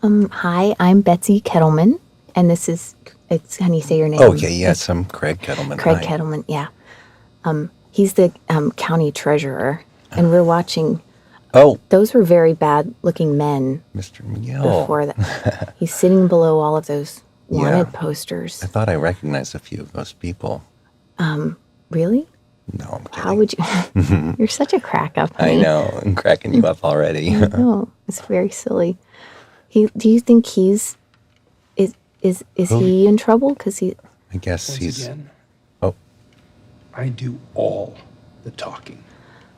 Hi, I'm Betsy Kettleman, and this is, how do you say your name? Okay, yes, I'm Craig Kettleman. Craig Kettleman, yeah. He's the county treasurer, and we're watching. Oh, those were very bad-looking men. Mr. Miguel. Before that, he's sitting below all of those wanted posters. I thought I recognized a few of those people. Really? No, I'm kidding. How would you? You're such a crack up. I know, I'm cracking you up already. No, it's very silly. Do you think is he in trouble? Because he. I guess Once he's. Again, oh, I do all the talking.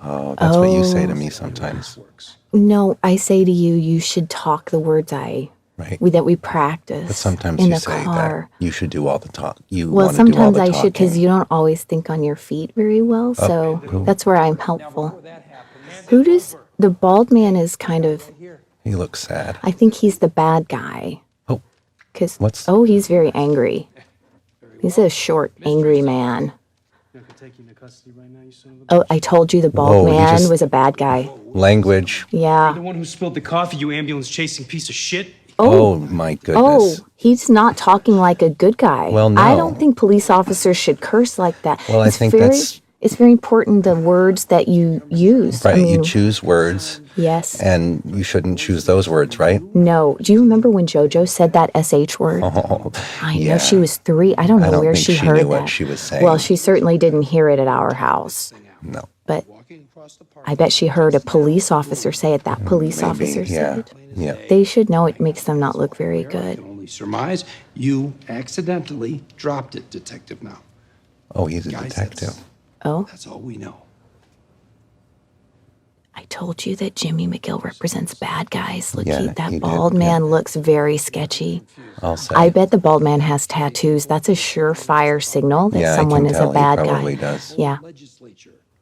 oh, that's what you say to me sometimes, No, I say to you, you should talk the words right? that we practice. But sometimes in you the say car. that you should do all the talk. You Well, want to do all sometimes the I talking. should, because you don't always think on your feet very well. So that's where I'm helpful. Who does the bald man is kind of? He looks sad. I think he's the bad guy. Oh, Because What's- he's very angry. He's a short, angry man. Oh, I told you the bald Whoa, you man just- was a bad guy. language. Yeah. The one who spilled the coffee, you ambulance-chasing piece of shit. Oh my goodness. Oh, he's not talking like a good guy. Well, no. I don't think police officers should curse like that. Well, I think that's- It's very important, the words that you use. Right, I mean, you choose words, yes. and you shouldn't choose those words, right? No. Do you remember when JoJo said that SH word? Oh, I know yeah. she was 3. I don't know I don't where think she she heard knew that. what she was saying. Well, she certainly didn't hear it at our house. No. But I bet she heard a police officer say it. That police Maybe, officer yeah, said it. yeah. They should know it makes them not look very good. Only surmise you accidentally dropped it, Detective Now. Oh, he's a Guys, detective. Oh, That's all we know. I told you that Jimmy McGill represents bad guys. Look, Yeah, that he did, bald yeah. man looks very sketchy. I'll say. I bet the bald man has tattoos. That's a surefire signal that Yeah, I someone can is tell a bad he probably guy. does. Yeah.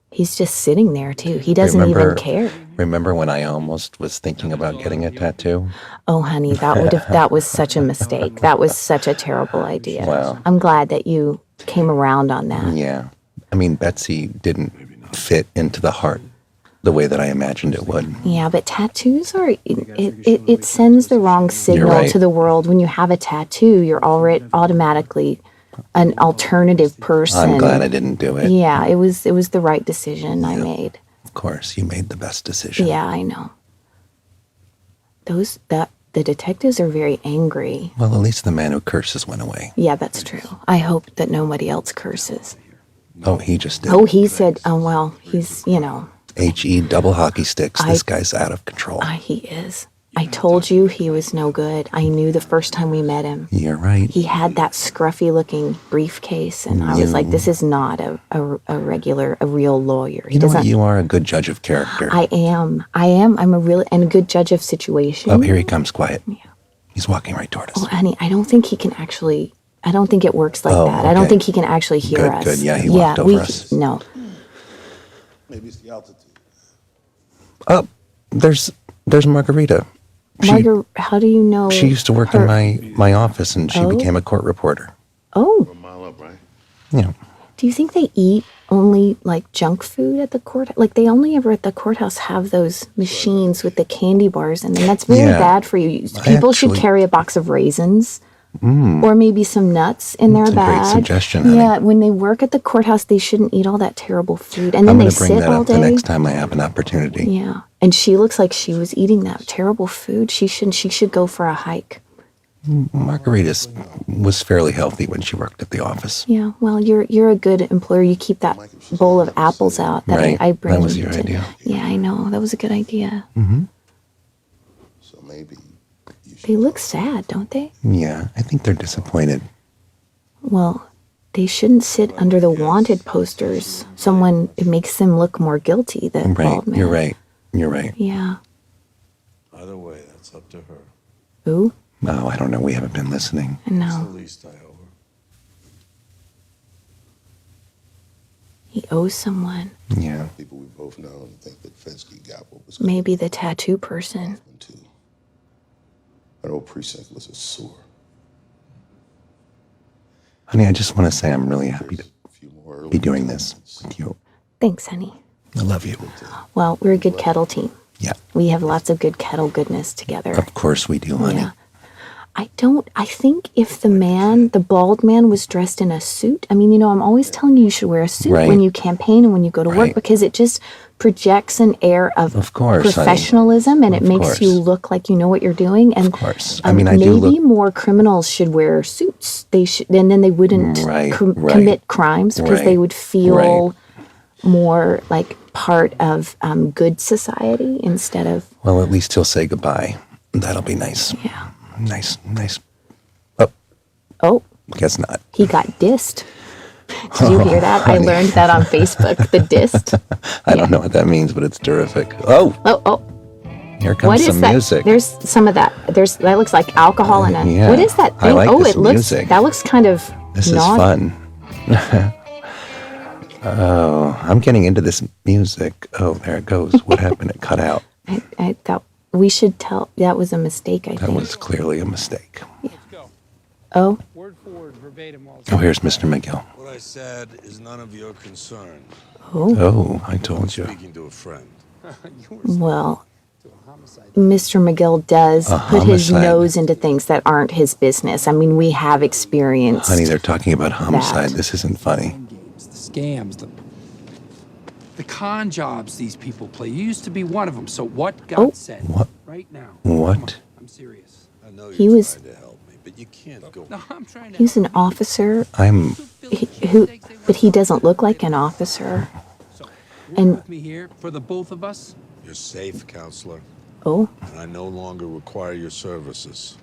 He's just sitting there too. He doesn't even care. Remember when I almost was thinking about getting a tattoo? Oh, honey, that was such a mistake. That was such a terrible idea. Wow. I'm glad that you came around on that. Yeah. I mean, Betsy didn't fit into the heart the way that I imagined it would. Yeah, but tattoos are, it sends the wrong signal right. to the world. When you have a tattoo, you're already automatically an alternative person. I'm glad I didn't do it. Yeah, it was the right decision I made. Of course, you made the best decision. Yeah, I know. The detectives are very angry. Well, at least the man who curses went away. Yeah, that's true. I hope that nobody else curses. Oh, he just did. Oh, he said, he's, H-E double hockey sticks. This guy's out of control. he is. I told you he was no good. I knew the first time we met him. You're right. He had that scruffy-looking briefcase, and I was like, this is not a real lawyer. He You know what? doesn't. You are a good judge of character. I am. I'm a good judge of situation. Oh, here he comes, quiet. Yeah. He's walking right toward us. Oh, honey, I don't think he can actually. I don't think it works like Oh, that. I don't okay. think he can actually hear Good, us. good. Yeah, he walked over us. No. Maybe it's the altitude. Oh, there's Margarita. How do you know? She used to work her? in my office, and she became a court reporter. Oh, A mile up, right? Yeah. do you think they eat only like junk food at the court? Like they only ever at the courthouse have those machines with the candy bars in them. That's very Yeah. bad for you. People should actually- carry a box of raisins. Or maybe some nuts in their That's a bag. great suggestion, honey. Yeah, when they work at the courthourse, they shouldn't eat all that terrible food. And then I'm they going to bring sit that all up day. the next time I have an opportunity. Yeah, and she looks like she was eating that terrible food. She should go for a hike. Margarita was fairly healthy when she worked at the office. Yeah, well, you're a good employer. You keep that bowl of apples out that Right, I bring. that was your to- idea. Yeah, I know. That was a good idea. So maybe you should. They look sad, don't they? Yeah, I think they're disappointed. Well, they shouldn't sit under the wanted posters. It makes them look more guilty, the Right, bald man. you're right. You're right. Yeah. Either way, that's up to her. Ooh, No, I don't know. We haven't been listening. At no. least I owe her. He owes someone. Yeah. People we both know and think that Fensky got what was Maybe the tattoo person. coming too. That old precinct was a sewer. Honey, I just want to say I'm really happy to A few more early be doing this with you. Thanks, honey. I love you. Well, we're a good kettle team. Yeah. We have lots of good kettle goodness together. Of course we do, honey. Yeah. I think if the bald man was dressed in a suit, I mean, I'm always telling you should wear a suit Right. when you campaign and when you go to work Right. because it just projects an air of course, honey. professionalism and it Of makes you course. look like you know what you're doing. And Of course. I mean, I do maybe look... more criminals should wear suits. They should, and then they wouldn't Right, right. commit crimes because they Right, would feel right. more like part of good society instead of, Well, at least he'll say goodbye. That'll be nice. yeah. Nice. Oh, Guess not. he got dissed. Did you hear that? I learned that on Facebook, the dissed. I don't know what that means, but it's terrific. Oh, Oh, here what comes is some that? music. There's some of that. That looks like alcohol in a, Yeah, what is that I thing? like Oh, this it looks, music. that looks kind of This is naughty. fun. Oh, I'm getting into this music. Oh, there it goes. What happened? It cut out. I thought we should tell, that was a mistake, I That think. was clearly a mistake. Oh, Word for word, verbatim, Walter. Oh, here's Mr. McGill. What I said is none of your concern. Oh, I told you. Speaking to a friend. well, Mr. McGill does put his homicide. nose into things that aren't his business. I mean, we have experienced. Honey, they're talking about homicide. This isn't funny. Games, the scams, the con jobs these people play. You used to be one of them. So what got Oh. said What? right now? What? Come on, I'm serious. I know He you're was- trying to help me, but you can't go. No, I'm trying to. He's an officer I'm... but he doesn't look like an officer. And With me here for the both of us. You're safe, counselor, oh, and I no longer require your services.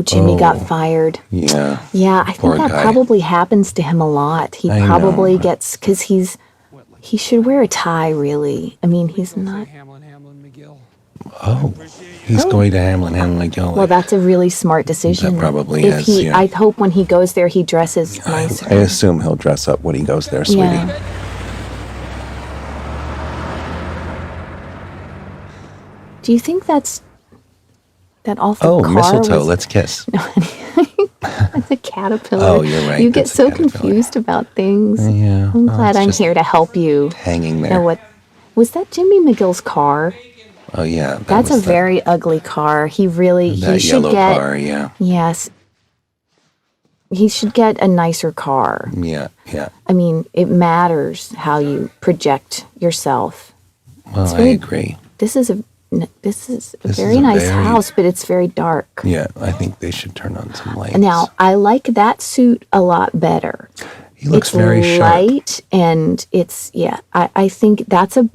Jimmy got fired. Yeah. Yeah, I Poor think that guy. probably happens to him a lot. He I know. probably gets because he should wear a tie. Really, I mean, he's not. Hamlin, McGill. Oh, he's going to Hamlin McGill. Well, that's a really smart decision. That probably if is, He, yeah. I hope when he goes there, he dresses I nicer. assume he'll dress up when he goes there, sweetie. Yeah. Do you think that's that awful Oh, car mistletoe. was- Let's kiss. That's a caterpillar. Oh, you're right, You get that's a so caterpillar. confused about things. Yeah. I'm Oh, glad it's I'm just here to help you. hanging Know there. what was that Jimmy McGill's car? Oh, yeah. That's a was very ugly car. He that should yellow get car, yeah. yes. He should get a nicer car. Yeah, yeah. I mean, it matters how you project yourself. Well, I very- agree. This is a This very is a nice very- house, but it's very dark. Yeah, I think they should turn on some lights. Now, I like that suit a lot better. he looks It's very sharp. light and it's I think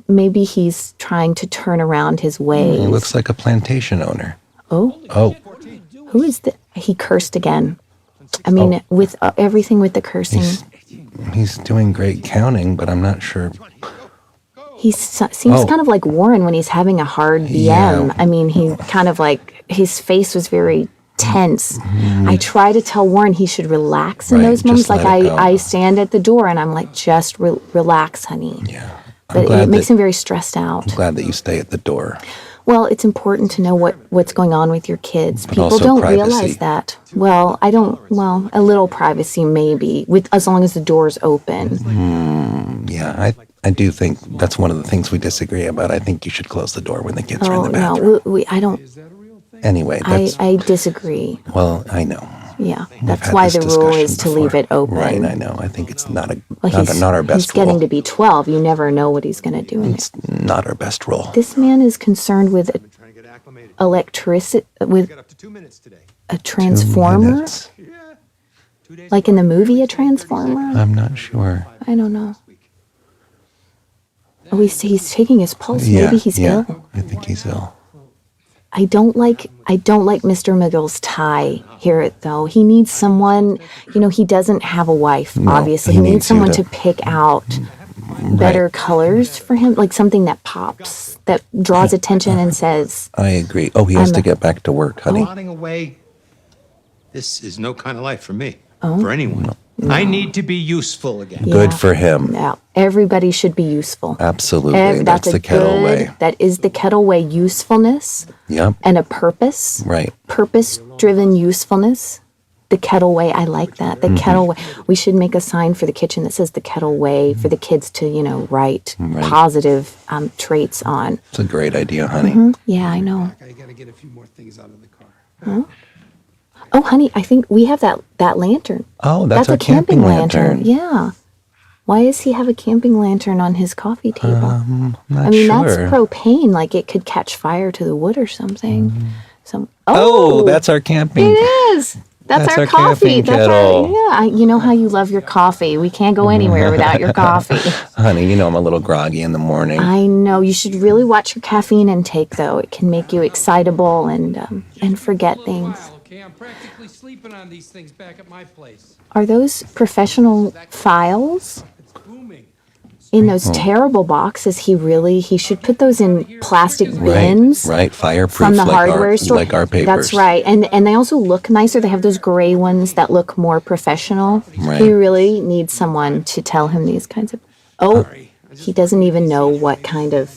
maybe he's trying to turn around his ways. He looks like a plantation owner. Oh, Oh, who is the? He cursed again. I mean, with everything with the cursing, he's doing great counting, but I'm not sure. he seems Oh. kind of like Warren when he's having a hard BM. Yeah. I mean, he kind of like his face was very tense. I try to tell Warren he should relax in Right, those moments. just Like let it go. I stand at the door and I'm like, just relax, honey. Yeah. But it makes him very stressed out. I'm glad that you stay at the door. Well, it's important to know what's going on with your kids. People also don't privacy. realize that. Well, I don't. Well, a little privacy maybe, with as long as the door's open. Yeah, I do think that's one of the things we disagree about. I think you should close the door when the kids are in Oh the bathroom. no, I don't. Anyway, that's I disagree. well, I know. Yeah, We've that's had why this the rule discussion is to leave before. it open. Right, I know. I think it's not Well, not our best he's getting rule. to be 12. You never know what he's going to do. It's not our best rule. This man is concerned with Trying to get acclimated. electricity, with Got up to 2 minutes today. a transformer, Minutes. 2 days. like in the movie, a transformer. I'm not sure. I don't know. Oh, he's taking his pulse. Yeah, Maybe he's yeah. ill. I think he's ill. I don't like Mr. McGill's tie here though. He needs someone, he doesn't have a wife, No, obviously. he He needs needs you someone to- to pick out better colors for him, like something that pops, that draws attention and says, I agree. Oh, he has I'm to a- get back to work, honey. Rotting away. This is no kind of life for me. Oh. For anyone. I need to be useful again. Good Yeah. for him. "Now, everybody should be useful." Absolutely. That's a the kettle way. That is the kettle way usefulness Yep. and a purpose. Right. Purpose-driven usefulness. The Kettle Way. I like that. The Kettle Way. We should make a sign for the kitchen that says the Kettle Way for the kids to, write positive traits on. It's a great idea, honey. Yeah, I know. I gotta get a few more things out of the car. Oh, honey, I think we have that lantern. Oh, that's our a camping lantern. Yeah. Why does he have a camping lantern on his coffee table? Not I mean, sure. that's propane. Like it could catch fire to the wood or something. Oh, that's our camping. It is. That's our coffee. camping kettle. You know how you love your coffee. We can't go anywhere without your coffee. Honey, I'm a little groggy in the morning. I know. You should really watch your caffeine intake, though. It can make you excitable and forget things. Okay, I'm practically sleeping on these things back at my place. Are those professional files It's booming. in those terrible boxes? He should put those in plastic bins. Right, fireproof From the like hardware our, store. like our papers. That's right. And they also look nicer. They have those gray ones that look more professional. Right. He really needs someone to tell him these kinds of... Oh, he doesn't even know what kind of...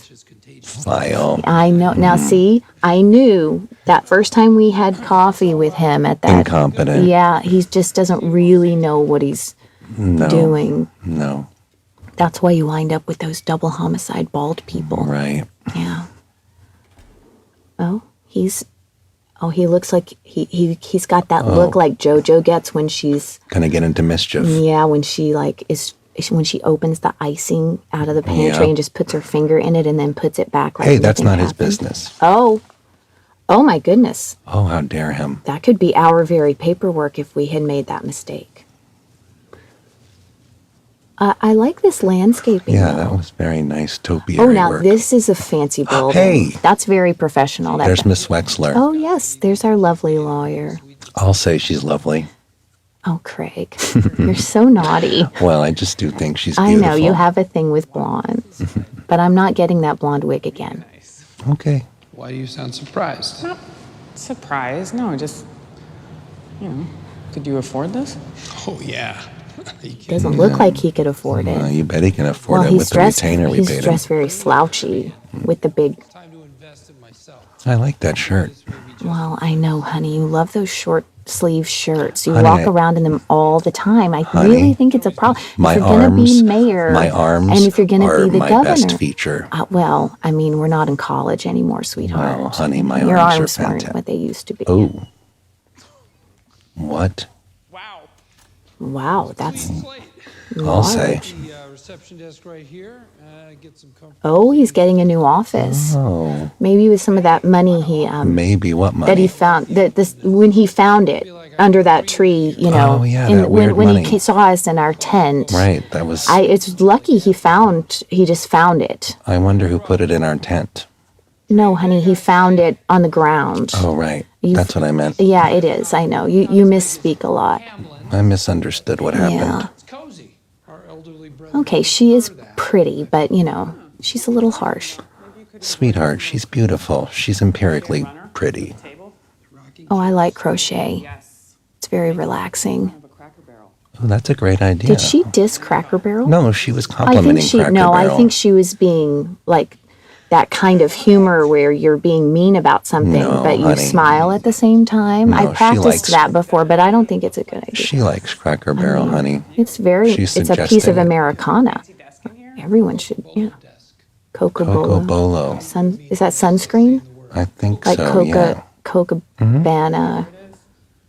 File. I know. Now, see, I knew that first time we had coffee with him at that... Incompetent. Yeah, he just doesn't really know what he's doing. No. That's why you wind up with those double homicide bald people. Right. Yeah. Oh, he looks like he's got that look like JoJo gets when she's Gonna get into mischief. when she when she opens the icing out of the pantry and just puts her finger in it and then puts it back. Like Hey, that's nothing not his happened. business. Oh my goodness, Oh, how dare him. that could be our very paperwork if we had made that mistake. I like this landscaping. Yeah, though. that was very nice topiary Oh, now work. this is a fancy building. Hey! That's very professional. There's Miss Wexler. Oh, yes. There's our lovely lawyer. I'll say she's lovely. Oh, Craig. You're so naughty. Well, I just do think she's I beautiful. know you have a thing with blondes. But I'm not getting that blonde wig again. Okay. Why do you sound surprised? Not surprised. No, just, could you afford this? Oh, yeah. Doesn't look like he could afford it. You bet he can afford Well, it with the retainer we he's paid him. dressed very slouchy with the big... Time to invest in myself. I like that shirt. Well, I know, honey. You love those short sleeve shirts. You Honey, walk around in them all the time. I Honey, really think it's a problem. My if you're going to arms, be mayor, my arms and if you're going are to be the my governor, best feature. Well, I mean, we're not in college anymore, sweetheart. Oh, honey, my Your arms are arms weren't fantastic. what they used to be. Oh. What? Wow. Wow, that's I'll say. The reception desk right here. Get some comfort. Oh, he's getting a new office. Oh, Maybe with some of that money he maybe what money? that he found when he found it under that tree, Oh, yeah, that weird when money. he saw us in our tent. Right, that was... It's lucky he just found it. I wonder who put it in our tent. No, honey, he found it on the ground. Oh, right. That's what I meant. Yeah, it is. I know. You misspeak a lot. I misunderstood what happened. Yeah. It's cozy. Our elderly brother. Okay, she is pretty, but she's a little harsh. Sweetheart, she's beautiful. She's empirically pretty. Table? Oh, I like crochet. Yes. It's very relaxing. Have a Cracker Barrel. Oh, that's a great idea. Did she diss Cracker Barrel? No, she was I complimenting think she Cracker no, Barrel. I think she was being like that kind of humor where you're being mean about something, No, but you honey. smile at the same time. No, I she practiced likes- that before, but I don't think it's a good idea. She likes Cracker Barrel, honey. It's it's a piece suggesting of it. Americana. Desk in here? Everyone should, Coca Coco Bolo. Bolo. Is that sunscreen? I think Like so, yeah. Coca Cabana.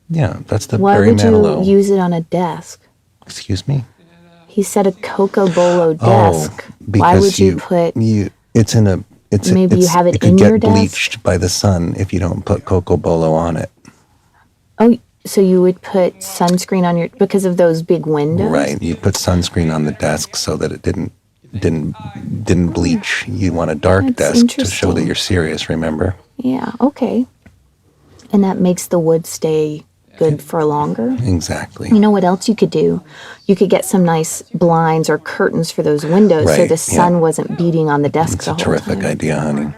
Yeah, that's the Why very would mellow. you use it on a desk? Excuse me? He said a Coca Bolo desk. because Why would you put... it's in a... It's Maybe you it's, have it could in get your desk? bleached by the sun if you don't put Coco Bolo on it. Oh, so you would put sunscreen on your... Because of those big windows? Right. You put sunscreen on the desk so that it didn't bleach. You want a dark That's desk to show that interesting. you're serious, remember? Yeah, okay. And that makes the wood stay good for longer? Exactly. You know what else you could do? You could get some nice blinds or curtains for those windows so Right, the yeah. sun wasn't beating on the desk It's the a whole terrific time. idea, honey.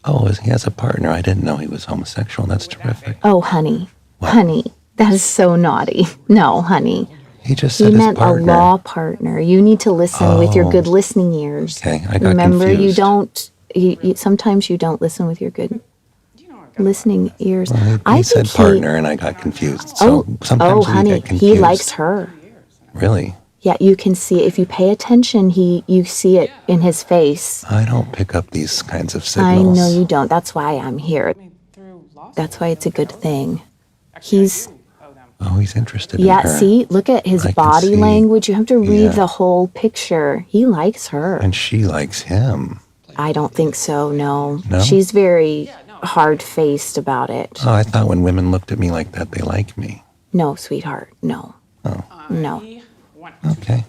Oh, he has a partner. I didn't know he was homosexual. That's terrific. Oh, honey. Honey, that is so naughty. No, honey. He just He said his meant partner. a law partner. You need to listen with your good listening ears. Okay, I got Remember, confused. you don't... sometimes you don't listen with your good... listening ears. He I said think partner, and I got confused. So oh, sometimes we honey, get confused. he likes her. Really? Yeah, you can see it. If you pay attention, you see it in his face. I don't pick up these kinds of I signals. know you don't. That's why I'm here. That's why it's a good thing. He's Oh, he's interested in yeah. her. See, look at his I can body see. language. You have to read Yeah. the whole picture. He likes her. And she likes him. I don't think so. No, No? she's very hard-faced about it. Oh, I thought when women looked at me like that, they like me. No, sweetheart. No. No. Okay.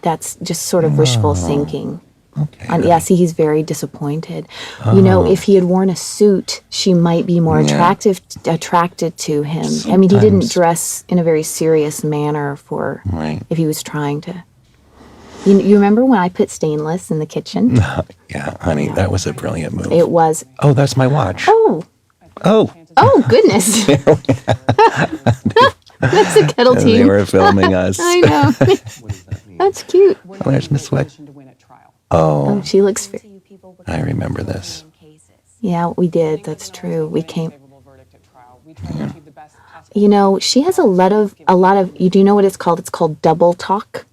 That's just sort of wishful thinking. Okay. And yeah, see, he's very disappointed. You know, if he had worn a suit, she might be more attracted to him. I mean, he didn't Sometimes. dress in a very serious manner for Right. if he was trying to. You remember when I put stainless in the kitchen? Yeah, honey, that was a brilliant move. It was. Oh, that's my watch. Oh, Oh, oh goodness! That's a kettle they team. were filming us. I know. That's cute. Oh, there's Miss Sweat. Oh, Oh, she looks. I remember this. Yeah, we did. That's true. We came. You know, she has a lot of. You do know what it's called? It's called double talk.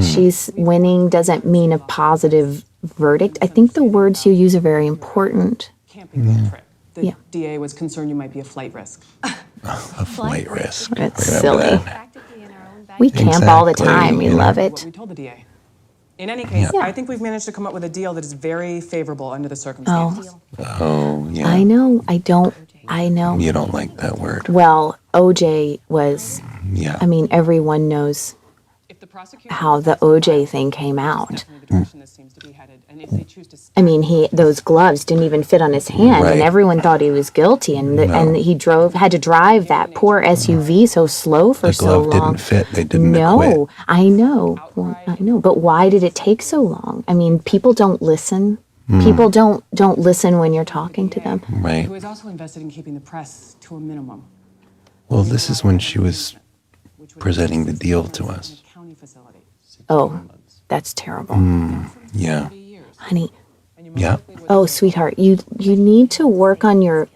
She's winning doesn't mean a positive verdict. I think the words you use are very important. Camping trip. The Yeah. DA was concerned you might be a flight risk. A flight risk. It's Remember silly. that. We camp all the Exactly, time. We you know. love What it. we told the DA. In any case, Yeah. I think we've managed to come up with a deal that is very favorable under the circumstances. Oh, yeah. I know. I know. You don't like that word. Well, OJ was. Yeah. I mean, everyone knows If the prosecutor how the OJ thing came out. definitely the direction this seems to be headed, and if they choose to I mean, those gloves didn't even fit on his hand, Right. and everyone thought he was guilty. And and he had to drive that poor SUV so slow for The so glove long. didn't fit. They didn't No, acquit. I know. Well, I know. But why did it take so long? I mean, people don't listen. People don't listen when you're talking to them. Right. who is also invested in keeping the press to a minimum. Well, this is when she was which would presenting the be deal in to a us. county facility. Oh, that's terrible, Yeah. honey. Yeah. Oh, sweetheart, you need to work on your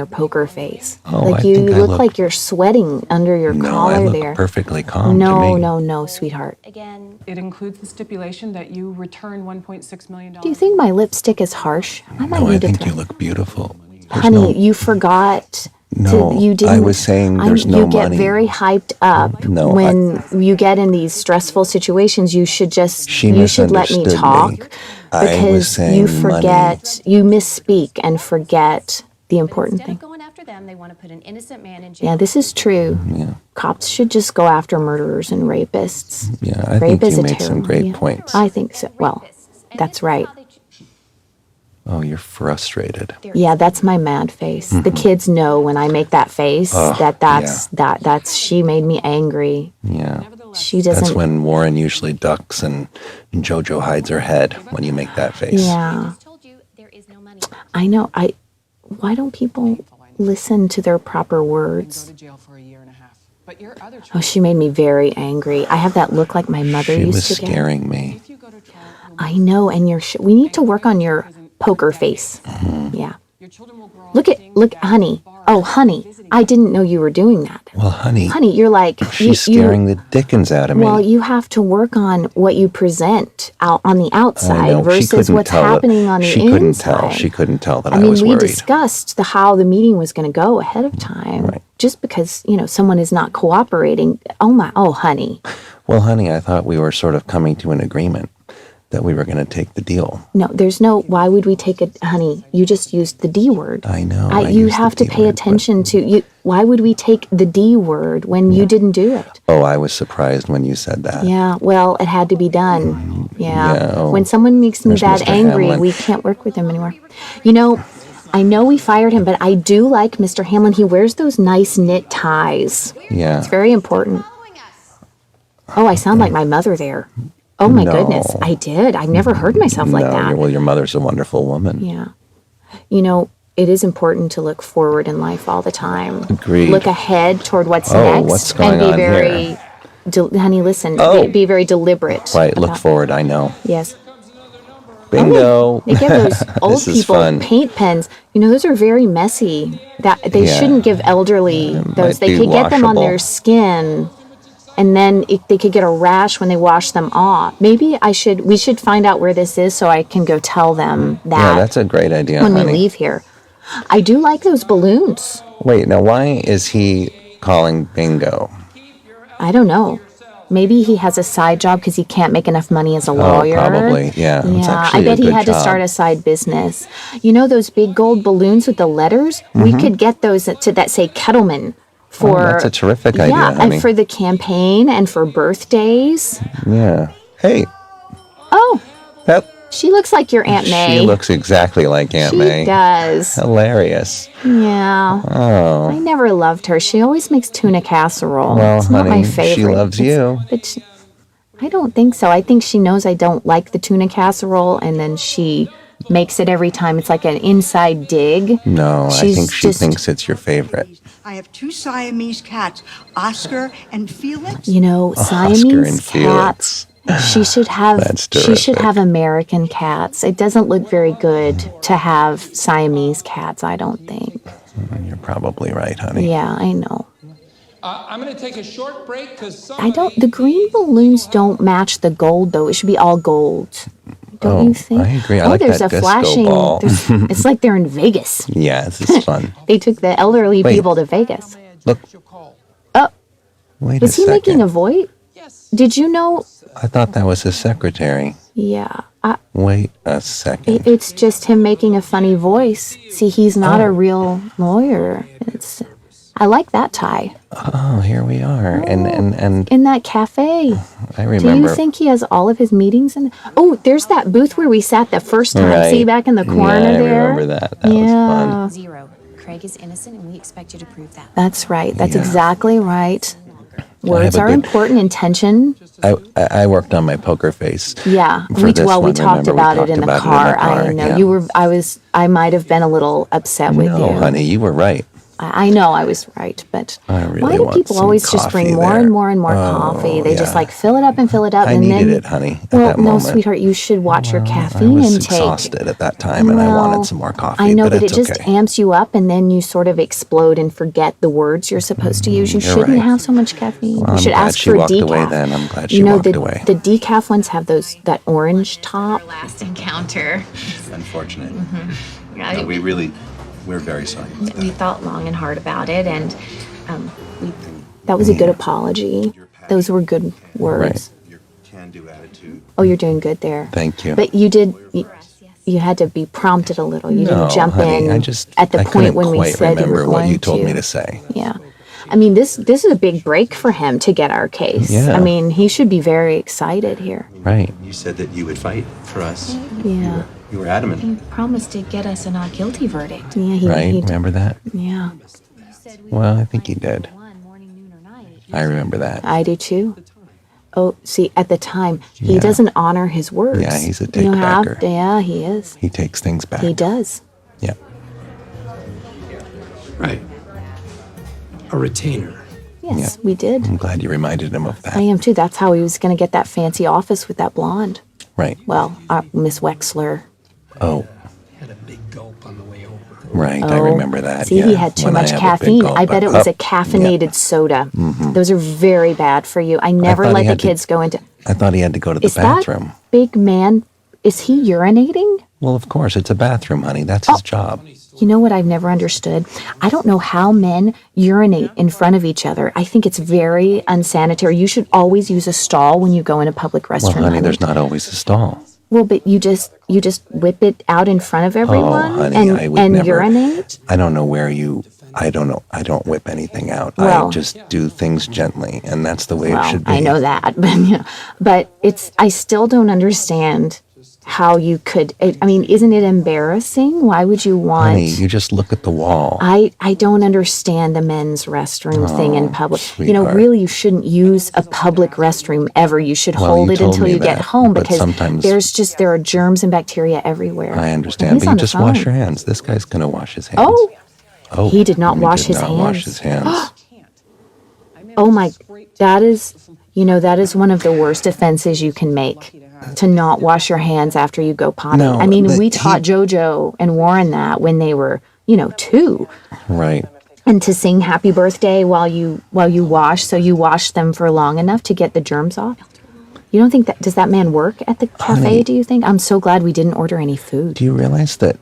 poker face. Oh, like I you think I look look- like you're sweating under your No, I collar look there. perfectly calm to No, me. no, sweetheart. It includes the stipulation that you return $1.6 million. Do you think my lipstick is harsh? I might No, I need to think throw. you look beautiful. There's Honey, no- you forgot. No, you didn't. I was saying there's no You get money. very hyped up No, when you get in these stressful situations. You should just. She you should let me misunderstood talk me. I was because saying you forget. You misspeak and forget the important Instead thing. of going after them, they want to put an innocent man in Yeah, jail. this is true. Yeah. Cops should just go after murderers and rapists. Yeah, I Rape think is you a made some terrible- great yeah. points. I think so. Well, that's right. Oh, you're frustrated. Yeah, that's my mad face. The kids know when I make that face that's she made me angry. Yeah. She doesn't. That's when Warren usually ducks and Jojo hides her head when you make that face. Yeah, Told you there is no money. I know. Why don't people listen to their proper Go words? to jail for a year and a half. But your other Oh, she made me very angry. I have that look like my mother She used was to get. scaring me. if you go to trial, I know, and we need to work on your poker face. Yeah. your children will grow up seeing Look, dad honey. at bars, Oh, honey. visiting I didn't know you were doing that. Well, honey, Honey, you're like she's scaring the dickens out of me. Well, you have to work on what you present out on the I outside know. She versus couldn't what's tell happening on the she inside. couldn't tell. She couldn't tell that I, I mean, was we worried. discussed how the meeting was going to go ahead of time. Right. Just because someone is not cooperating. Oh, honey. Well, honey, I thought we were sort of coming to an agreement that we were going to take the deal. No, there's no. Why would we take it, honey? You just used the D word. I know. You used the have to D pay word, but- attention to you. Why would we take the D word when you didn't do it? Oh, I was surprised when you said that. Yeah, well, it had to be done. Yeah. Yeah, oh, When someone makes me there's that Mr. angry, Hamlin. we can't work with him anymore. I know we fired him, but I do like Mr. Hamlin. He wears those nice knit ties. Yeah. It's very important. Oh, I sound like my mother there. Oh my No. goodness, I did. I've never heard myself like that. Well, your mother's a wonderful woman. Yeah. It is important to look forward in life all the time. Agreed. Look ahead toward what's Oh, next. what's going and be on very, here? honey, listen, Oh. be very deliberate. Right, look about- forward, I know. Yes. Bingo. They give those old This is people fun. paint pens. You know, those are very messy. That they Yeah. shouldn't give elderly those. might They be could get them on washable. their skin, and then they could get a rash when they wash them off. Maybe we should find out where this is so I can go tell them that Yeah, that's a great idea, when honey. we leave here. I do like those balloons. Wait, now why is he calling bingo? I don't know. Maybe he has a side job because he can't make enough money as a lawyer. Probably, yeah. It's Yeah, actually I bet a he good had to job. start a side business. You know those big gold balloons with the letters? We could get those that say Kettleman for. Oh, that's a terrific idea, Yeah, honey. and for the campaign and for birthdays. Yeah. Hey, Oh, that she looks like your Aunt May. she looks exactly like Aunt She May. does. Hilarious. Yeah. Oh. I never loved her. She always makes tuna casserole. Well, it's not my honey, favorite. she loves you. But I don't think so. I think she knows I don't like the tuna casserole, and then she makes it every time. It's like an inside dig. No, I She's think she just- thinks it's your favorite. I have 2 Siamese cats, Oscar and Felix. You know, Oscar Siamese and cats. Felix. She should have. That's She should terrific. have American cats. It doesn't look very good to have Siamese cats. I don't think. You're probably right, honey. Yeah, I know. I'm going to take a short break because I don't. The green balloons don't match the gold, though. It should be all gold. Don't you think? I agree. I oh, like there's that a disco flashing. ball. It's like they're in Vegas. Yeah, this is fun. They took the elderly Wait. people to Vegas. Look, Oh, wait was a he second. making a voice? Did you know? I thought that was his secretary. Yeah. Wait a second. It's just him making a funny voice. See, he's not a real lawyer. I like that tie. Oh, here we are. And In that cafe. I Do remember. you think he has all of his meetings in? Oh, there's that booth where we sat the first time. Right. See, back in the corner Yeah, I there? remember that. That was fun. 0. Craig is innocent, and we expect you to prove that. That's right. That's Yeah. exactly right. Words a are good- important. Intention. I worked on my poker face. Yeah. For We this talked one, about remember, it in the talked car. about it in the I know yeah. you were. I might have been a little upset with No, you. honey, you were right. I know I was right, but I really why do want people some always just bring coffee more there. and more and more Oh, coffee? They just yeah. like fill it up and fill it up, I and needed then it, honey, at well, that no, moment. sweetheart, you should watch your I caffeine was intake. exhausted at that time, and I wanted some more coffee. I know, but but it it's just okay. amps you up, and then you sort of explode and forget the words you're supposed to use. You You're shouldn't right. have so much caffeine. Well, you I'm should glad ask she for walked decaf. away then. I'm glad she you know, walked away. The decaf ones have that orange top. Last encounter. Unfortunate. Yeah, We're very sorry. We thought long and hard about it, and that was a good apology. Those were good words. Your can-do attitude. Oh, you're doing good there. Thank you. But you did. You had to be prompted a little. You No, didn't jump honey, in I just at the I point couldn't when we quite said you were remember going what you told to. me to say. Yeah. I mean, this is a big break for him to get our case. Yeah. I mean, he should be very excited here. Right. You said that you would fight for us. Yeah. You were adamant. He promised to get us a not guilty verdict. Yeah. Right. Remember that? Yeah. Well, I think he did. I remember that. I do too. Oh, see, at the time, he doesn't honor his words. Yeah, he's a You have take-backer. to- Yeah, he is. He takes things back. He does. Yeah. Right. A retainer. Yes, we did. I'm glad you reminded him of that. I am too. That's how he was going to get that fancy office with that blonde. Right. Well, Miss Wexler. Oh, Had a big gulp on the way over. right. I remember that. See, yeah. he had too When I much have a big caffeine. gulp, I bet it was a oh, caffeinated yeah. soda. Mhm. Those are very bad for you. I never thought he let the had to- kids go into. I thought he had to go to the Is bathroom. that big man? Is he urinating? Well, of course, it's a bathroom, honey. That's Oh. his job. You know what I've never understood? I don't know how men urinate in front of each other. I think it's very unsanitary. You should always use a stall when you go in a public restroom. Well, honey, honey. there's not always a stall. Well, but you just whip it out in front of everyone honey, and I would and never- urinate. I don't know where you. I don't know. I don't whip anything out. Well- I just do things gently, and that's the way it should be. I know that, but but it's I still don't understand how you could. I mean, isn't it embarrassing? Why would you want? Honey, you just look at the wall. I don't understand the men's restroom thing in public. You know, sweetheart. really, you shouldn't use a public restroom ever. You should Well, hold you it told until me you get that, home but because sometimes- there are germs and bacteria everywhere. I understand, He's but on you the just wash phone. your hands. This guy's gonna wash his hands. Oh, he did not wash his Wash his hands. Oh my, that is, You know, that is one of the worst offenses you can make, to not wash your hands after you go potty. No, I mean, we taught JoJo and Warren that when they were, 2. Right. And to sing happy birthday while you wash, so you wash them for long enough to get the germs off. You don't think does that man work at the cafe, Honey, do you think? I'm so glad we didn't order any food. Do you realize that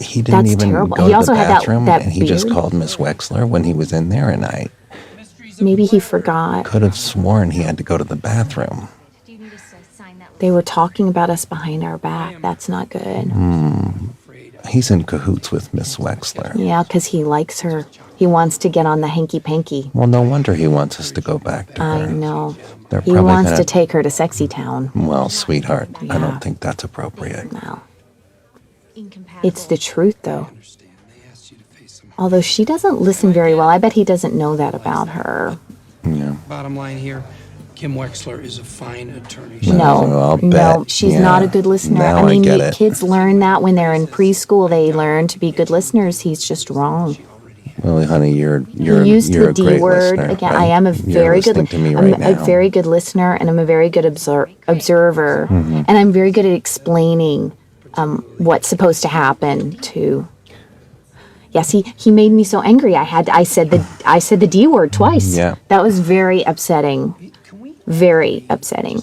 he didn't That's even terrible. go He to also the had that- bathroom that and he just beard. called Miss Wexler when he was in there, and I Maybe he forgot. could have sworn he had to go to the bathroom. They were talking about us behind our back. That's not good. He's in cahoots with Miss Wexler. Yeah, because he likes her. He wants to get on the hanky-panky. Well, no wonder he wants us to go back to I her. know. They're He probably wants gonna- to take her to Sexy Town. Well, sweetheart, I Yeah. don't think that's appropriate. No. It's the truth, though. Although she doesn't listen very well. I bet he doesn't know that about her. Yeah. Bottom line here, Kim Wexler is a fine attorney. I'll No, bet. she's Yeah. not a good listener. Now I mean, get it. kids learn that when they're in preschool. They learn to be good listeners. He's just wrong. Well, honey, you're He used you're the a D great word listener, again. right? I am a You're very good. listening to me I'm right a now. very good listener, and I'm a very good observer, Mm-hmm. and I'm very good at explaining what's supposed to happen to. Yes, he made me so angry. I said the D word twice. Yeah. That was very upsetting. Very upsetting.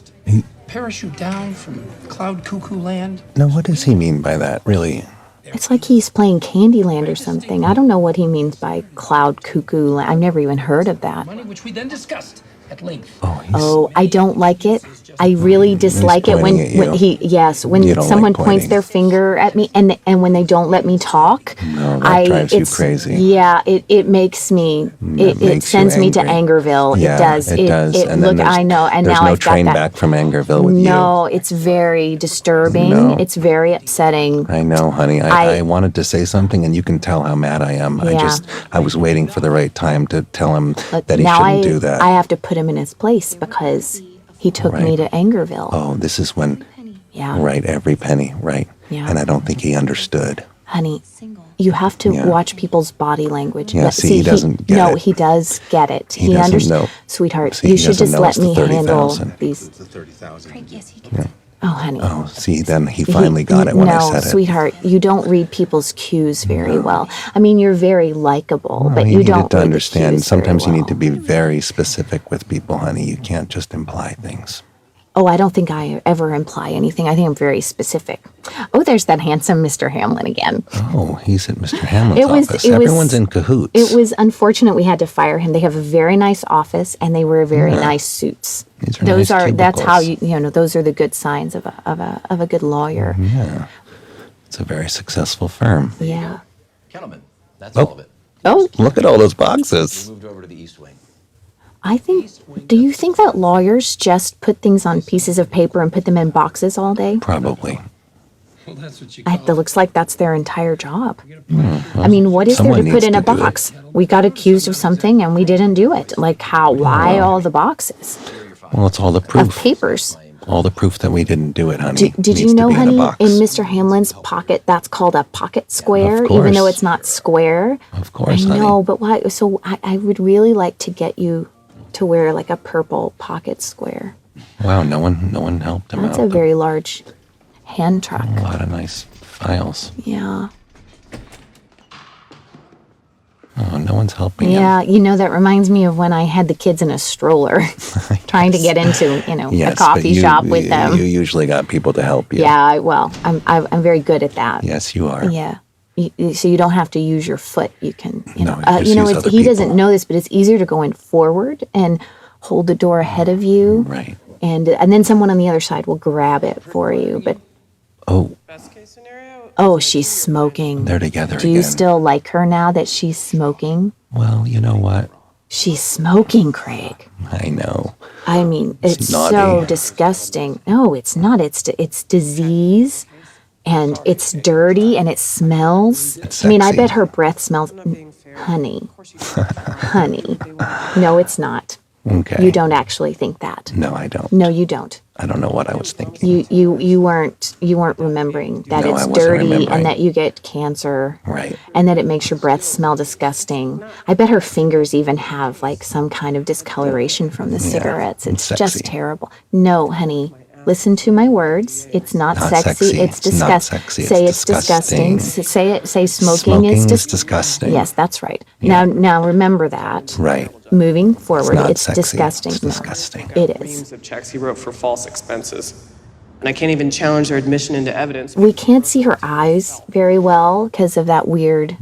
Parachute down from cloud cuckoo land. Now, what does he mean by that, really? It's like he's playing Candyland or something. I don't know what he means by cloud cuckoo land. I've never even heard of that. Money which we then discussed at length. Oh, I don't like it. I really dislike it when, pointing at you. when You don't someone like points pointing. their finger at me and when they don't let me talk. No, that drives you it's- crazy. Yeah, it makes me it makes you sends me to angry. Angerville. Yeah, it does. It does. It And then look, I know, and there's now no I've got train that. back from Angerville with No, it's very disturbing. No. It's very upsetting. you. I know, honey. I wanted to say something, and you can tell how mad I am. Yeah. I was waiting for the right time to tell him But that he now shouldn't do that. I have to put him in his place because he took me Right. to Angerville. Oh, this is when, Yeah. right, every penny, right. Yeah. And I don't think he understood. Honey, you have to Yeah. watch people's body language. Yeah, see, he doesn't get No, it. he does get it. He doesn't understands. know. Sweetheart, See, you he should doesn't just know let it's the me handle 30,000. these. The 30,000. Oh, honey. Oh, see, then he finally got it when I said it. No, sweetheart, you don't read people's cues very well. I mean, you're very likable, Well, but you you don't needed to read the understand. cues very Sometimes you need well. to be very specific with people, honey. You can't just imply things. Oh, I don't think I ever imply anything. I think I'm very specific. Oh, there's that handsome Mr. Hamlin again. Oh, he's at Mr. Hamlin's office. It was- Everyone's in cahoots. It was unfortunate we had to fire him. They have a very nice office and they wear very nice suits. These are Those nice are that's how cubicles. those are the good signs of a good lawyer. Yeah. It's a very successful firm. Yeah. Kettleman, that's Oh. all of it. Oh, Look at all those boxes. Moved over to the East Wing. I think. Do you think that lawyers just put things on pieces of paper and put them in boxes all day? Probably. Well, that's what you It looks like that's their entire job. Well, I mean, what is there someone to put needs in a to do it. box? We got accused of something and we didn't do it. Like how? Why all the boxes Well, it's all the of proof. papers? All the proof that we didn't do it, honey. Did needs you to know, be in a honey, box. in Mr. Hamlin's pocket, that's called a pocket square, Of even though course. it's not square? Of course, I honey. know, but why? So I would really like to get you to wear like a purple pocket square. Wow, no one helped him That's out. a very large hand truck. A lot of nice files. Yeah. Oh, no one's helping him. Yeah, that reminds me of when I had the kids in a stroller trying to get into, Yes, a coffee but shop with them. You usually got people to help you. Yeah, I'm very good at that. Yes, you are. Yeah. So you don't have to use your foot. You can, No, you just use other he doesn't people. know this, but it's easier to go in forward and hold the door ahead of you. Right. And then someone on the other side will grab it for you. But, oh, she's smoking. They're together Do you again. still like her now that she's smoking? Well, you know what? She's smoking, Craig. I know. I mean, it's so naughty. disgusting. No, it's not. It's disease, and it's dirty, and it smells. It's I mean, I sexy. bet her breath smells. Honey, honey. No, it's not. Okay. You don't actually think that. No, I don't. No, you don't. I don't know what I was thinking. You weren't remembering that No, I it's wasn't dirty remembering. and that you get cancer. Right. And that it makes your breath smell disgusting. I bet her fingers even have like some kind of discoloration from the cigarettes. It's sexy. just terrible. No, honey. Listen to my words. It's not sexy. It's disgusting. Not sexy. Say it's disgusting. Say it. Say smoking is disgusting. Yes, that's right. Now remember that. Right. Moving forward, not it's sexy. disgusting. It's disgusting. No, it is. Reams of checks he wrote for false expenses. And I can't even challenge their admission into evidence. We can't see her eyes very well because of that weird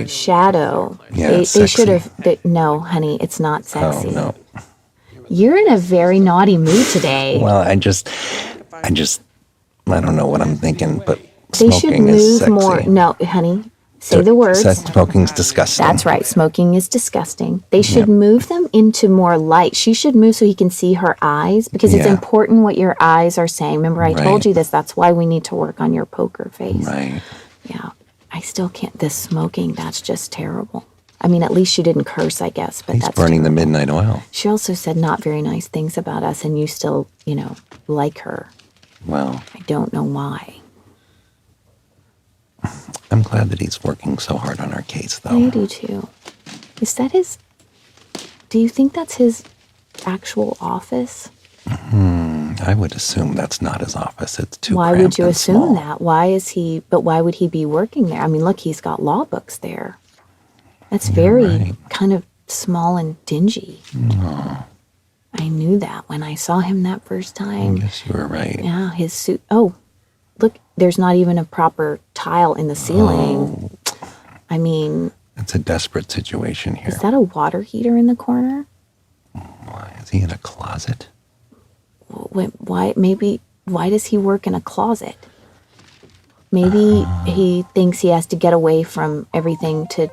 shadow. Yeah, they should have. No, honey, it's not sexy. Oh, no. You're in a very naughty mood today. Well, I don't know what I'm thinking, but They should smoking is move sexy. more. No, honey, say the words. Smoking's disgusting. That's right. Smoking is disgusting. They should move them into more light. She should move so he can see her eyes because it's important what your eyes are saying. Remember, I told you this. That's why we need to work on your poker face. Right. Yeah. I still can't. This smoking, that's just terrible. I mean, at least she didn't curse, I guess, but He's that's burning terrible. the midnight oil. She also said not very nice things about us, and you still, like her. Well, I don't know why. I'm glad that he's working so hard on our case, though. I do too. Is that his? Do you think that's his actual office? I would assume that's not his office. It's too Why would cramped you and assume small. that? Why is he? But why would he be working there? I mean, look, he's got law books there. That's very kind of small and dingy. I knew that when I saw him that first time. Yes, you were right. Yeah, his suit. Oh, look, there's not even a proper tile in the ceiling. I mean, It's a desperate situation here. is that a water heater in the corner? Is he in a closet? Why does he work in a closet? Maybe he thinks he has to get away from everything to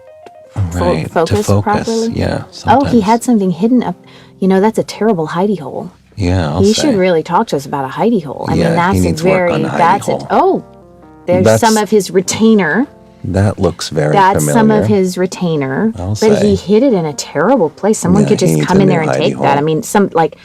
Right, focus properly. Yeah. Oh, he sometimes. had something hidden up. That's a terrible hidey hole. Yeah, I'll He say. should really talk to us about a hidey hole. I Yeah, mean, that's he a needs work very, on the hidey that's hole. it. Oh, there's That's- some of his retainer. That looks very That's familiar. some of his retainer. I'll But say. he hid it in a terrible place. Someone Yeah, could he just needs come a in new there and hidey take that. hole. I mean, some like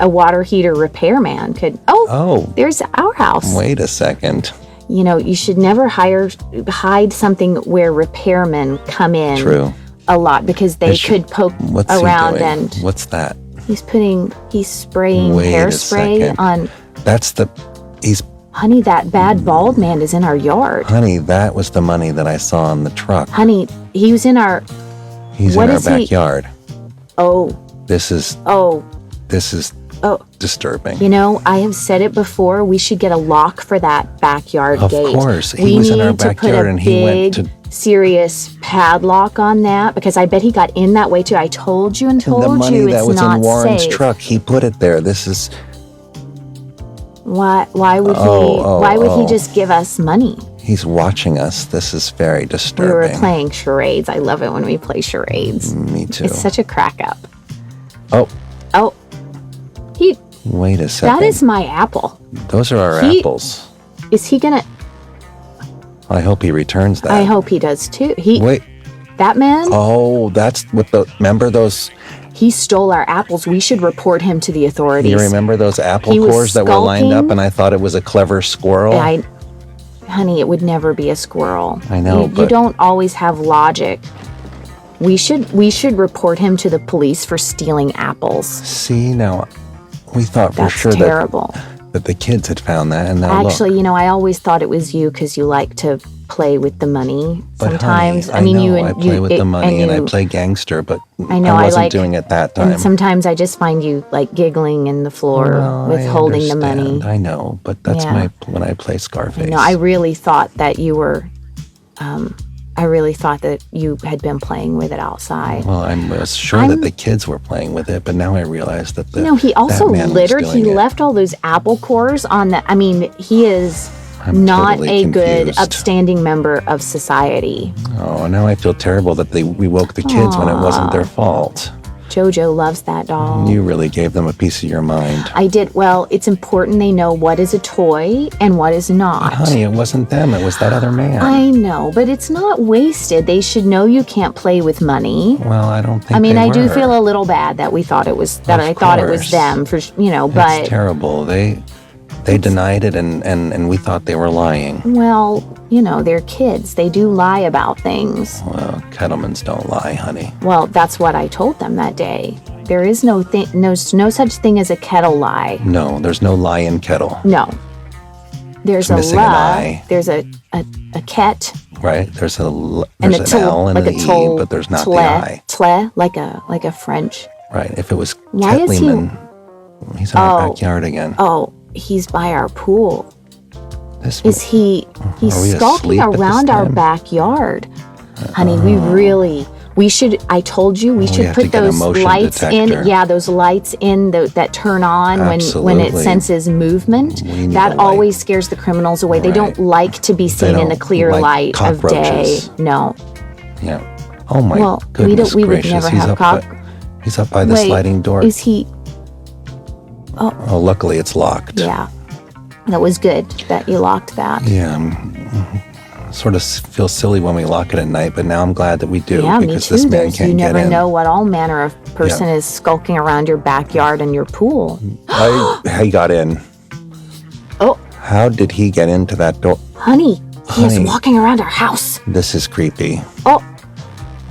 a water heater repairman could. Oh, there's our house. Wait a second. You should never hide something where repairmen come in. True. A lot because they could poke What's around he doing? and What's that? he's spraying Wait a hairspray second. on. He's Honey, that bad bald man is in our yard. Honey, that was the money that I saw in the truck. Honey, he was in our. He's what in our is he- backyard. Oh, This is oh, disturbing. I have said it before. We should get a lock for that backyard Of gate. course. He We was in need our to put backyard a and he went big, serious padlock on that because I bet he got in that way too. I told you and told the money you that it's was not in Warren's safe. truck, he put it there. This is Why would he just give us money? he's watching us. This is very We disturbing. were playing charades. I love it when we play charades. Me too. It's such a crack up. Oh, He wait a second. that is my apple. Those are our apples. Is he gonna I hope he returns that. I hope he does too. Wait. That man, Oh, that's what remember those he stole our apples. We should report him to the authorities. you remember those apple He was cores that were lined up skulking. and I thought it was a clever squirrel? Honey, it would never be a squirrel. I know, You but don't always have logic. We should report him to the police for stealing apples. See, now we thought for That's sure terrible. that the kids had found that and now Actually, look. I always thought it was you because you like to play with the money. But Sometimes, honey, I mean, know, you I play with the money and I you- play gangster, but I know, I I wasn't like- doing it that time. And sometimes I just find you like giggling in the floor Well, with I holding the money. understand. I know, but that's Yeah. when I play Scarface. No, I really thought that you were. I really thought that you had been playing with it outside. Well, I was sure that the kids were playing with it, but now I realize that He also that man was littered. He doing it. left all those apple cores on the. I mean, he is I'm not totally a good, confused. upstanding member of society. Oh, now I feel terrible that we woke the kids when it wasn't their fault. Jojo loves that doll. You really gave them a piece of your mind. I did. Well, it's important they know what is a toy and what is not. Honey, it wasn't them. It was that other man. I know, but it's not wasted. They should know you can't play with money. Well, I don't think I mean, they I do were. feel a little bad that we thought it was, that Of I thought it was course. them, for but... It's terrible. They denied it, and we thought they were lying. Well, they're kids. They do lie about things. Well, Kettlemans don't lie, honey. Well, that's what I told them that day. There is no such thing as a kettle lie. No, there's no lie in kettle. No. There's It's a missing an la, I. there's a ket, Right? There's and an a L and like an a tol, E, but there's not tle, the I. tle, like a French. Right. If it was Why is he- Kettleman, he's in our backyard again. Oh, he's by our pool. This Is he? He's Are we skulking asleep at this around our time? backyard. Honey, we should. I told you we should have to put get a those motion lights detector. in. Yeah, those lights in that turn on when it Absolutely. senses movement. We need That a light. always scares the criminals away. They Right. don't like to be seen in the don't clear like light of day. cockroaches. No. Yeah. Oh my Well, goodness we would gracious. never he's have up cock. He's up by the Wait, sliding door. Is he? Oh, luckily it's locked. Yeah. That was good that you locked that. Yeah. Sort of feel silly when we lock it at night, but now I'm glad that we do Yeah, me because too. this man can't You get never in. know what all manner of person Yeah. is skulking around your backyard and your pool. He got in. Oh, How did he get into that door? honey, he is Honey. walking around our house. This is creepy. Oh,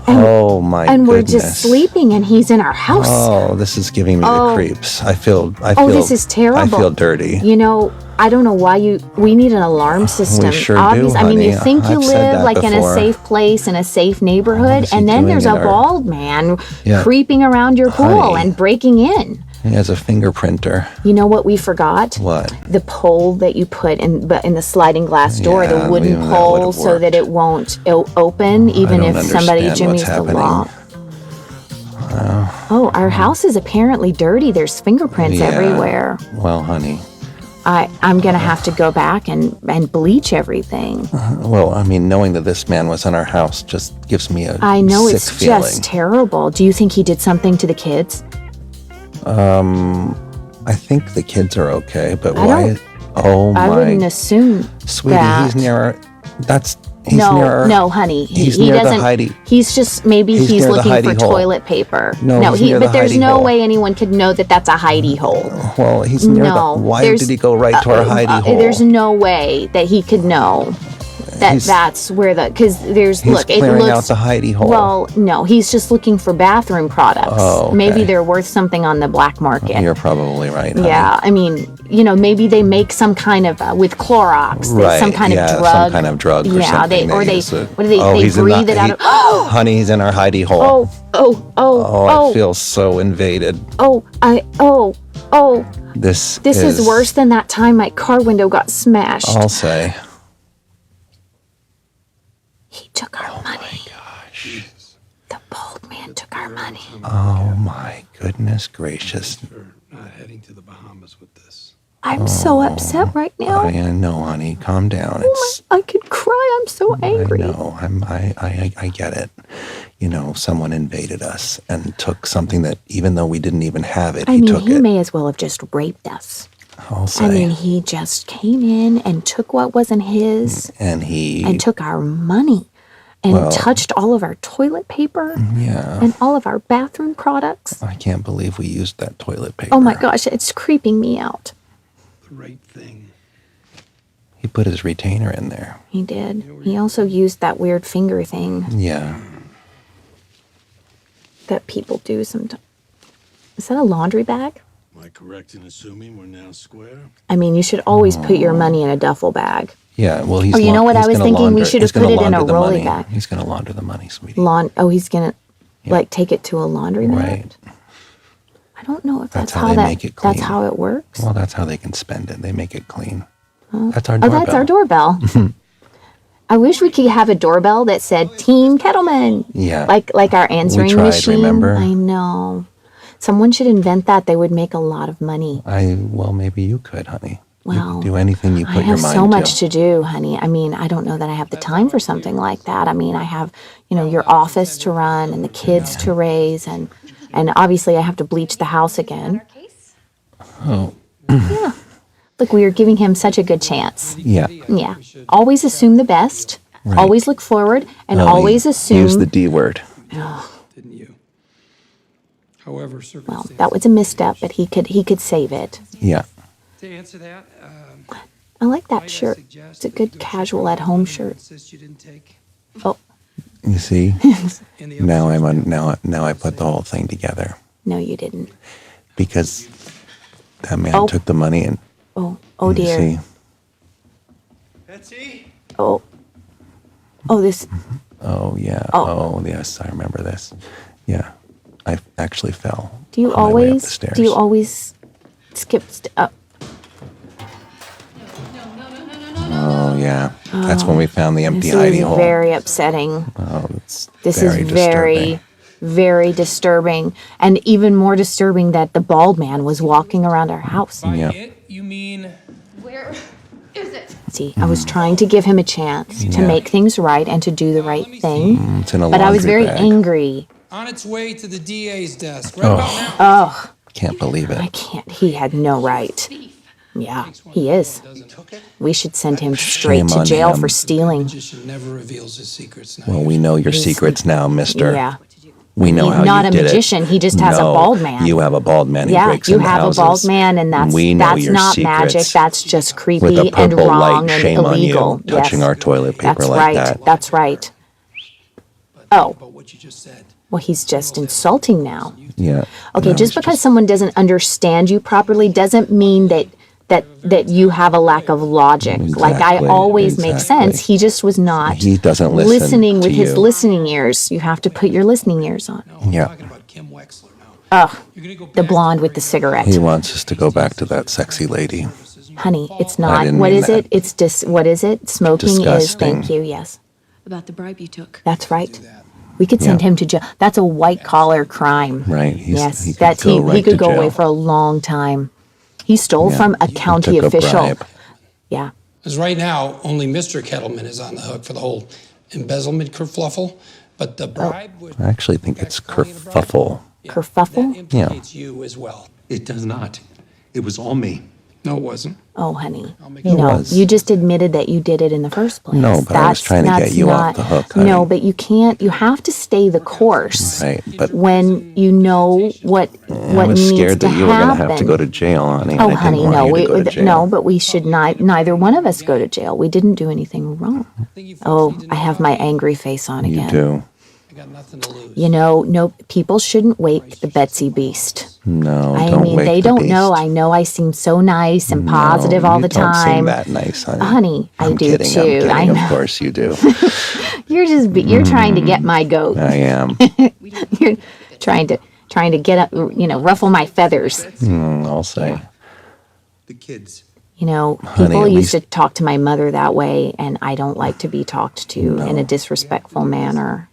Oh my and we're goodness. just sleeping, and he's in our house. Oh, this is giving me the creeps. I feel. This is terrible. I feel dirty. I don't know why we need an alarm system. sure do, I mean, you honey. think you I've said live that like in a before. safe place, in a safe neighborhood, is he and then doing there's a in our- bald man Yeah. creeping around your pool Honey. and breaking in. He has a fingerprinter. You know what we forgot? What? The pole that you put in the sliding glass door, Yeah, the wooden that pole, would've so that worked. it won't open, even don't if somebody understand jimmies what's the happening. lock. Oh, our house is apparently dirty. There's fingerprints Yeah. everywhere. Well, honey. I'm gonna have to go back and bleach everything. Well, I mean, knowing that this man was in our house just gives me a I know sick it's feeling. just terrible. Do you think he did something to the kids? I think the kids are okay, but I why? don't- Oh I wouldn't my, assume sweetie, that. he's near. He's no, near. our- no, honey. He's he near the doesn't. hidey. He's just maybe He's he's near the looking for hidey hole. toilet paper. No, he's near but the there's hidey no hole. way anyone could know that that's a hidey hole. Well, he's near No, the. Why there's- did he go right to our hidey hole? There's no way that he could know that He's- that's where because there's He's look it clearing looks out the hidey hole. well no he's just looking for bathroom products. Oh, okay. Maybe they're worth something on the black market. You're probably right. honey. Yeah, I mean, maybe they make some kind of with Clorox, Right. some kind yeah, of drug. some kind of drug or yeah, something. they use it. what do they? Oh, they he's in breathe the, it out he- of. Honey, he's in our hidey hole. Oh, I feel so invaded. This is worse than that time my car window got smashed. I'll say. He took our money. Oh my gosh. The bald man took our money. Oh my goodness gracious. We're not heading to the Bahamas with this. I'm so upset right now. I know, honey. Calm down. It's. I could cry. I'm so angry. I know. I get it. Someone invaded us and took something that, even though we didn't even have it, he took he it. may as well have just raped us. I'll say. I mean, he just came in and took what wasn't his and took our money and touched all of our toilet paper and all of our bathroom products. I can't believe we used that toilet paper. Oh my gosh, it's creeping me out. The right thing. He put his retainer in there. He did. He also used that weird finger thing Yeah. that people do sometimes. Is that a laundry bag? Am I correct in assuming we're now square? I mean, you should always put your money in a duffel bag. Yeah, well, he's. Oh, you know what I he's was gonna thinking? We launder- should have he's gonna put it in a launder the rolly money. bag. He's going to launder the money, sweetie. He's gonna take it to a laundromat. Right. I don't know if That's that's how how they make it clean. that's how it works. Well, that's how they can spend it. They make it clean. That's our Oh, doorbell. that's our doorbell. I wish we could have a doorbell that said Team Kettleman. Yeah. Like our answering tried, machine. remember? I know. Someone should invent that. They would make a lot of money. Well, maybe you could, honey. You Well, could do anything you put I your have mind so much to. to do, honey. I mean, I don't know that I have the time for something like that. I mean, I have, your office to run and the kids to raise, and And obviously I have to bleach the house again. Oh. Yeah. Look, we were giving him such a good chance. Yeah. Yeah. Always assume the best. Right. Always look forward, and Oh, always assume. Use the D word. Didn't you? However, Well, circumstances. that was a misstep, but he could save it. Yeah. To answer that, I like that shirt. It's a good casual at-home shirt. insist you didn't take. Oh, You see? In the now I'm on. Now I put the whole thing together no, you didn't. because that man Oh. took the money and. Oh you dear. see? Betsy. Oh. Oh, this. Oh yeah. Oh. Oh yes, I remember this. Yeah, I actually fell. Do you on my way up the always? stairs. Do you always skip? Oh yeah, that's when we found the empty This hidey is hole. very upsetting. Oh, it's This very is very, disturbing. very disturbing, and even more disturbing that the bald man was walking around our house. By Yeah. it, you mean Where is it? See, I was trying to give him a chance to Yeah. make things right and to do the right thing, It's in a but I was laundry very bag. angry. on its way to the DA's desk right about now? Oh, Can't believe I it. can't. He had no right. Yeah, he is. We should send him straight Shame to on jail him. for stealing. Magician never reveals his secrets. Now Well, we know your secrets now, Mister. Yeah. We know He's how not you a did magician, it. he just has a No, bald man. You have a bald man who Yeah, breaks you into have houses. a bald man, and We know that's your not secrets. magic. That's just With a creepy and purple wrong light, and shame on illegal. you, touching yes. our toilet paper That's like right. that. That's right. Oh, but what you just said. well, he's just insulting now. Yeah. Okay, No, just it's because someone doesn't understand you properly doesn't mean that you have a lack of logic. Like I Exactly, always make exactly. sense. He just was not He doesn't listen listening with to his you. listening ears. You have to put your listening ears on. Yeah. Talking about Kim Wexler now. Ugh, You're gonna go the back blonde to with the cigarette. He wants us to go back to that sexy lady. Honey, it's I not. didn't What mean is that. it? It's just, what is it? Smoking is, Disgusting. thank you, yes. About the bribe you took. That's right. We could send Yeah. him to jail. That's a white collar crime. Right. Yes, He could that's go he right could to go away jail. for a long time. He stole Yeah, from a he county took a official. bribe. Yeah. Because right now, only Mr. Kettleman is on the hook for the whole embezzlement kerfluffle, but the bribe would. I actually think it's kerfuffle. Kerfuffle? That implicates you as well. It does not. It was all me. No, it wasn't. Oh, honey. make It No, was. you just admitted that you did it in the first place. No, but I was trying to get that's you off the hook, honey. No, but you can't. You have to stay the course. Right. But When you know what I was needs scared to that you were going to have to happen. go to jail, honey. and Oh, I didn't honey, want no, you to go to jail. no, but we should not. Neither one of us go to jail. We didn't do anything wrong. Oh, I have my angry face on You again. do. I got nothing to lose. You know, no, people shouldn't wake the Betsy beast. No, I don't mean, wake they the don't know. beast. I know I seem so nice and No, positive all you the don't seem time. that nice, honey. Honey, I I'm do kidding, too. I'm kidding. I know. Of course you do. You're trying to get my goat. I am. You're trying to get up, ruffle my feathers. I'll say. The kids. You know, Honey, people at used to least- talk to my mother that way, and I don't like to be talked to in a disrespectful manner.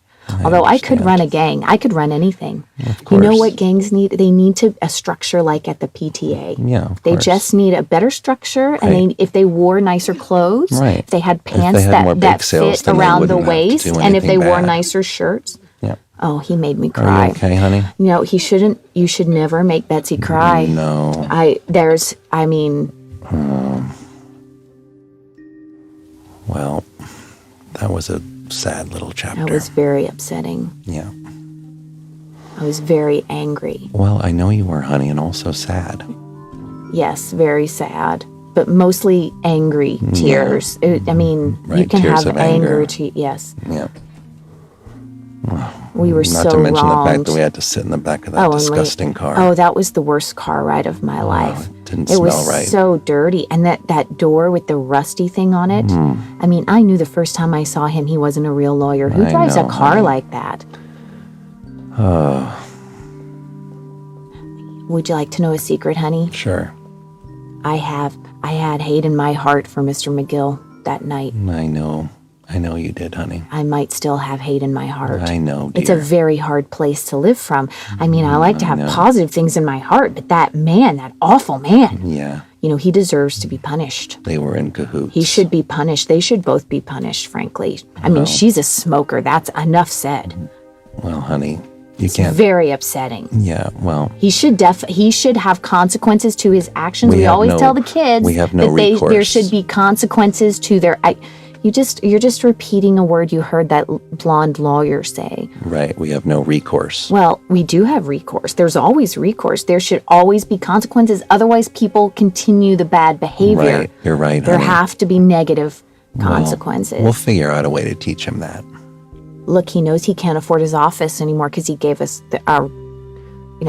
Although I could understand. run a gang, I could run anything. Of You know course. what gangs need? They need a structure like at the PTA. Yeah, of They course. just need a better structure, and Right. if they wore nicer clothes, Right. if they had If they pants had more that bake sales, fit then they around the wouldn't have to waist, do and if they anything wore bad. nicer shirts. Yeah. Oh, he made me Are cry. you okay, honey? You know, he shouldn't. You should never make Betsy cry. No. I mean, Well, that was a sad little chapter. that was very upsetting. Yeah. I was very angry. Well, I know you were, honey, and also sad. Yes, very sad, but mostly angry tears. I mean, you Right, can tears have of anger. yes. Yeah. We were Not so to mention wronged. the fact that we had to sit in the back of that and disgusting car. Oh, that was the worst car ride of my life. It didn't It was smell right. so dirty. And that door with the rusty thing on it. I mean, I knew the first time I saw him, he wasn't a real lawyer. Who I drives know, a car honey. like that? Would you like to know a secret, honey? Sure. I had hate in my heart for Mr. McGill that night. I know you did, honey. I might still have hate in my heart. I know, dear. It's a very hard place to live from. I mean, I like to have know. positive things in my heart, but that man, that awful man, Yeah, you know, he deserves to be punished. they were in cahoots. He should be punished. They should both be punished, frankly. I mean, she's a smoker. That's enough said. Well, honey, You can't. Very upsetting. Yeah, well. He should have consequences to his actions. We always tell the kids we have no that recourse. there should be consequences to their. You're just repeating a word you heard that blonde lawyer say. Right, we have no recourse. Well, we do have recourse. There's always recourse. There should always be consequences. Otherwise, people continue the bad behavior. Right, you're right. There honey. have to be negative consequences. We'll figure out a way to teach him that. Look, he knows he can't afford his office anymore because he gave us our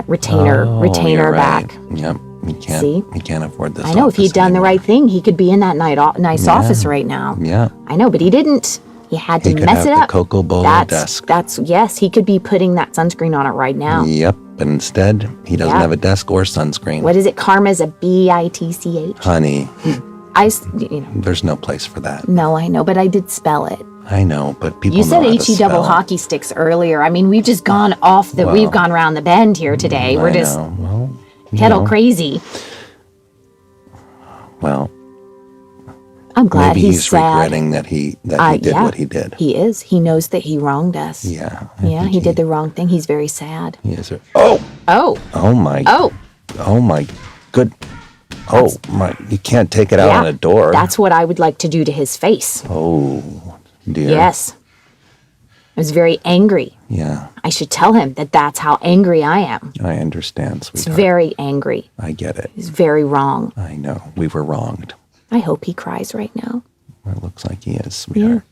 retainer you're right. back. Yep. He can't. See? He can't afford this. I know if he'd done the right thing, he could be in that nice office right now. Yeah. I know, but he didn't. He had to He could mess have it the up. Cocoa Bowl desk. Yes, he could be putting that sunscreen on it right now. Yep. But instead, he doesn't have a desk or sunscreen. What is it? Karma's a BITCH. Honey, You know. there's no place for that. No, I know, but I did spell it. I know, but people You know said how to HE double spell. hockey sticks earlier. I mean, we've just gone off the. We've gone around the bend here today. We're just kettle crazy. Well, I'm glad maybe he's sad. regretting that he did what he did. He is. He knows that he wronged us. Yeah. Yeah, he did the wrong thing. He's very sad. He is. Oh my. Oh. Oh my good. Oh my. You can't take it out on a door. That's what I would like to do to his face. Oh dear. Yes. I was very angry. Yeah. I should tell him that that's how angry I am. I understand, It's sweetheart. very angry. I get it. He's very wrong. I know. We were wronged. I hope he cries right now. It looks like he is, sweetheart.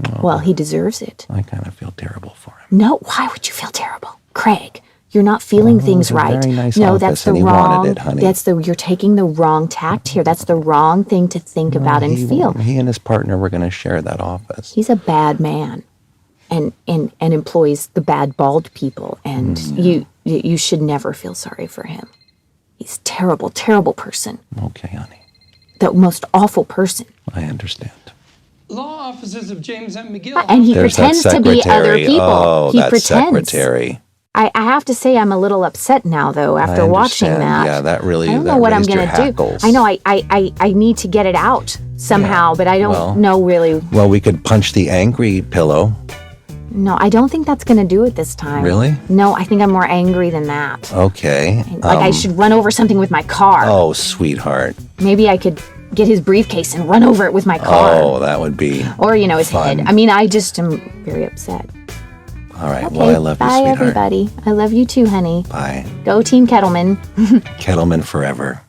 Yeah. Well, he deserves it. I kind of feel terrible for him. No, why would you feel terrible? Craig, you're not feeling things it's a right. very nice No, office that's the and he wrong. wanted it, honey. You're taking the wrong tact here. That's the wrong thing to think about and feel. He and his partner were going to share that office. He's a bad man and employs the bad bald people, and you should never feel sorry for him. He's a terrible, terrible person. Okay, honey. The most awful person. I understand. Law offices of James M. McGill. And he There's pretends that to be other secretary. people. Oh, he that pretends. secretary. I have to say I'm a little upset now, though, after I watching understand. that. Yeah, that really I don't that know what I'm raised your going to do. hackles. I know I need to get it out somehow, but I don't know really. Well, we could punch the angry pillow. No, I don't think that's going to do it this time. Really? No, I think I'm more angry than that. Okay. Like I should run over something with my car. Oh, sweetheart. Maybe I could get his briefcase and run over it with my car. Oh, that would be Or, his fun. head. I mean, I just am very upset. All right. Okay, Well, I love you, bye, sweetheart. everybody. I love you too, honey. Bye. Go Team Kettleman. Kettleman forever.